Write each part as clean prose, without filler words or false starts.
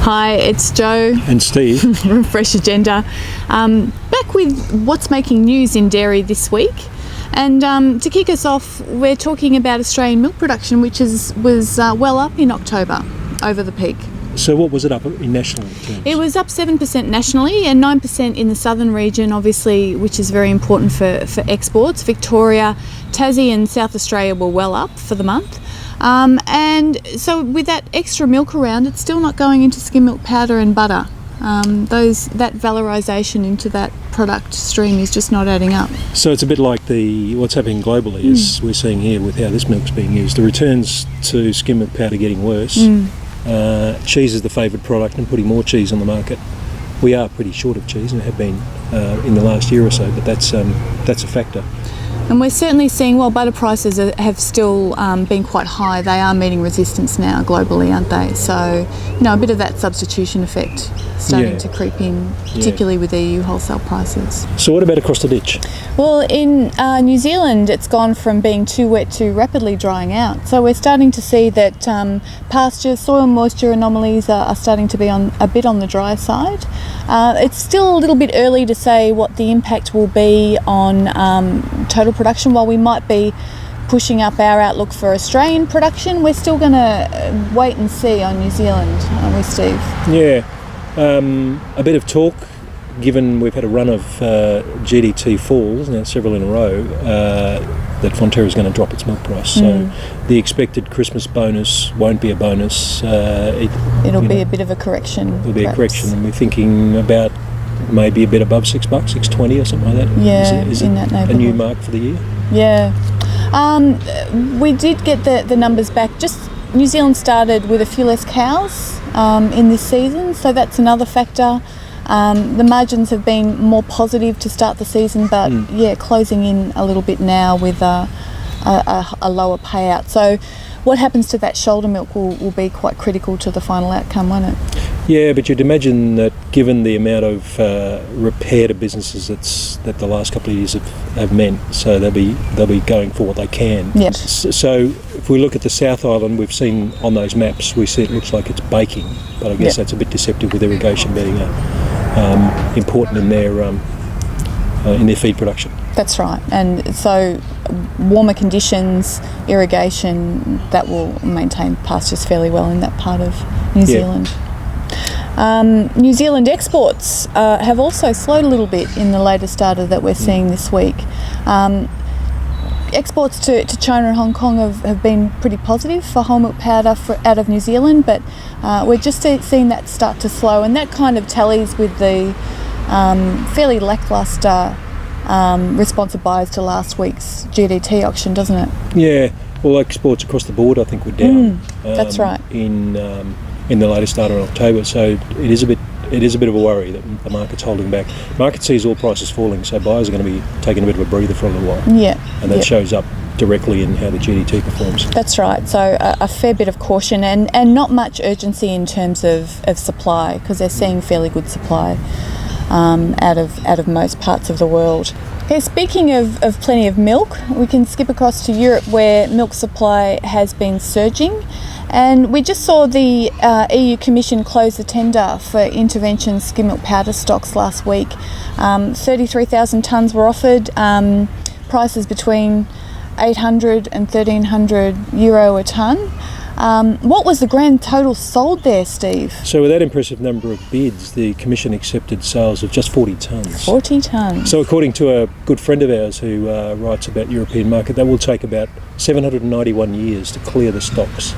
Hi, it's Jo And Steve. from Freshagenda, back with what's making news in dairy this week. And to kick us off, we're talking about Australian milk production, which was well up in October, over the peak. So what was it up in national terms? It was up 7% nationally and 9% in the southern region, obviously, which is very important for exports. Victoria, Tassie and South Australia were well up for the month. And so with that extra milk around, it's still not going into skim milk powder and butter. That valorisation into that product stream is just not adding up. So it's a bit like what's happening globally, as we're seeing here with how this milk's being used. The returns to skim milk powder getting worse. Cheese is the favoured product, and putting more cheese on the market. We are pretty short of cheese and have been in the last year or so, but that's a factor. And we're certainly seeing, while butter prices have still been quite high, they are meeting resistance now globally, aren't they? So, a bit of that substitution effect starting to creep in, particularly with EU wholesale prices. So what about across the ditch? Well, in New Zealand, it's gone from being too wet to rapidly drying out. So we're starting to see that pasture, soil moisture anomalies are starting to be a bit on the dry side. It's still a little bit early to say what the impact will be on total production. While we might be pushing up our outlook for Australian production, we're still going to wait and see on New Zealand, aren't we, Steve? Yeah, a bit of talk, given we've had a run of GDT falls, now several in a row, that Fonterra is going to drop its milk price. So the expected Christmas bonus won't be a bonus. It'll be a bit of a correction. It'll be a correction, and we're thinking about maybe a bit above $6, $6.20 or something like that. Yeah, is in it that neighbourhood. A new mark for the year? Yeah. We did get the numbers back. Just New Zealand started with a few less cows in this season, so that's another factor. The margins have been more positive to start the season, but closing in a little bit now with a lower payout. So what happens to that shoulder milk will be quite critical to the final outcome, won't it? Yeah, but you'd imagine that given the amount of repair to businesses that the last couple of years have meant, so they'll be going for what they can. Yep. So if we look at the South Island, we've seen on those maps, we see it looks like it's baking, but I guess that's a bit deceptive with irrigation being important in their feed production. That's right, and so warmer conditions, irrigation, that will maintain pastures fairly well in that part of New Zealand. New Zealand exports have also slowed a little bit in the latest data that we're seeing this week. Exports to China and Hong Kong have been pretty positive for whole milk powder out of New Zealand, but we're just seeing that start to slow, and that kind of tallies with the fairly lacklustre response of buyers to last week's GDT auction, doesn't it? Yeah, well, exports across the board I think were down. That's right. In the latest data in October, so it is a bit of a worry that the market's holding back. Market sees all prices falling, so buyers are going to be taking a bit of a breather for a little while. Yeah, and that shows up directly in how the GDT performs. That's right. So a fair bit of caution and not much urgency in terms of supply, because they're seeing fairly good supply out of most parts of the world. Okay, speaking of plenty of milk, we can skip across to Europe, where milk supply has been surging. And we just saw the EU Commission close the tender for intervention skim milk powder stocks last week. 33,000 tonnes were offered, prices between €800 and €1,300 a tonne. What was the grand total sold there, Steve? So with that impressive number of bids, the Commission accepted sales of just 40 tonnes. 40 tonnes. So according to a good friend of ours who writes about European market, that will take about 791 years to clear the stocks.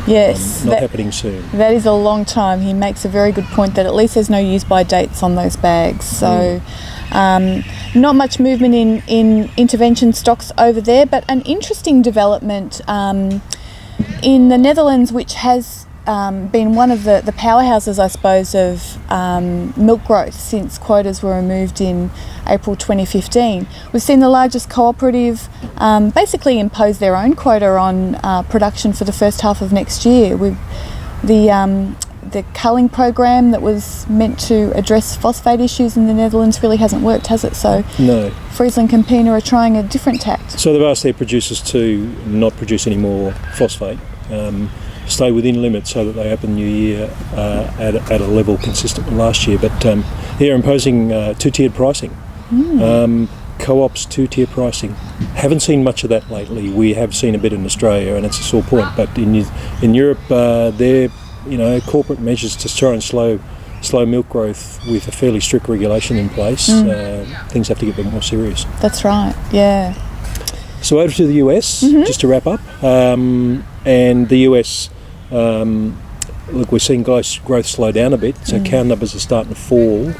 Yes. Not happening soon. That is a long time. He makes a very good point that at least there's no use-by dates on those bags. So not much movement in intervention stocks over there, but an interesting development in the Netherlands, which has been one of the powerhouses, I suppose, of milk growth since quotas were removed in April 2015. We've seen the largest cooperative basically impose their own quota on production for the first half of next year. With the culling program that was meant to address phosphate issues in the Netherlands really hasn't worked, has it? So no. Friesland Campina are trying a different tact. So they've asked their producers to not produce any more phosphate. stay within limits so that they open the new year at a level consistent with last year. But here imposing two-tiered pricing. Co-ops, two-tier pricing. Haven't seen much of that lately. We have seen a bit in Australia, and it's a sore point. But in Europe, they're corporate measures to try and slow milk growth with a fairly strict regulation in place. Things have to get a bit more serious. That's right. Yeah. So over to the US, just to wrap up, and the US. Look, we're seeing growth slow down a bit, so cow numbers are starting to fall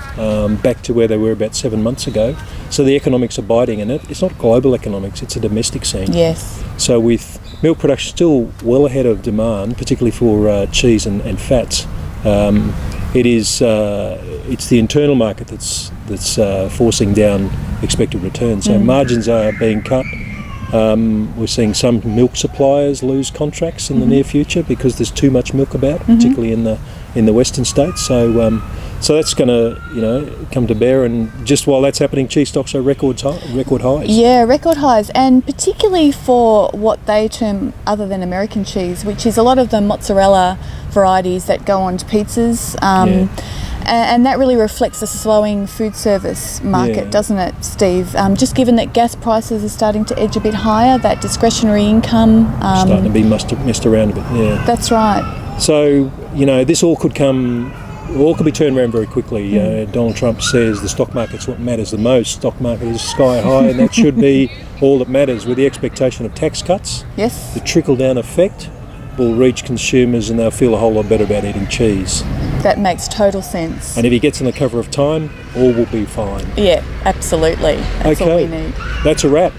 back to where they were about 7 months ago. So the economics are biting in it. It's not global economics, it's a domestic scene. Yes. So with milk production still well ahead of demand, particularly for cheese and fats, it's the internal market that's forcing down expected returns. So margins are being cut. We're seeing some milk suppliers lose contracts in the near future because there's too much milk about, particularly in the western states. So that's going to come to bear. And just while that's happening, cheese stocks are record highs. Yeah, record highs, and particularly for what they term other than American cheese, which is a lot of the mozzarella varieties that go on to pizzas. And that really reflects the slowing food service market, doesn't it, Steve? Just given that gas prices are starting to edge a bit higher, that discretionary income... starting to be messed around a bit, yeah. That's right. So, this all could be turned around very quickly. Donald Trump says the stock market's what matters the most. Stock market is sky high, and that should be all that matters, with the expectation of tax cuts. Yes. The trickle-down effect will reach consumers and they'll feel a whole lot better about eating cheese. That makes total sense. And if he gets in the cover of time, all will be fine. Yeah, absolutely. That's all we need. That's a wrap.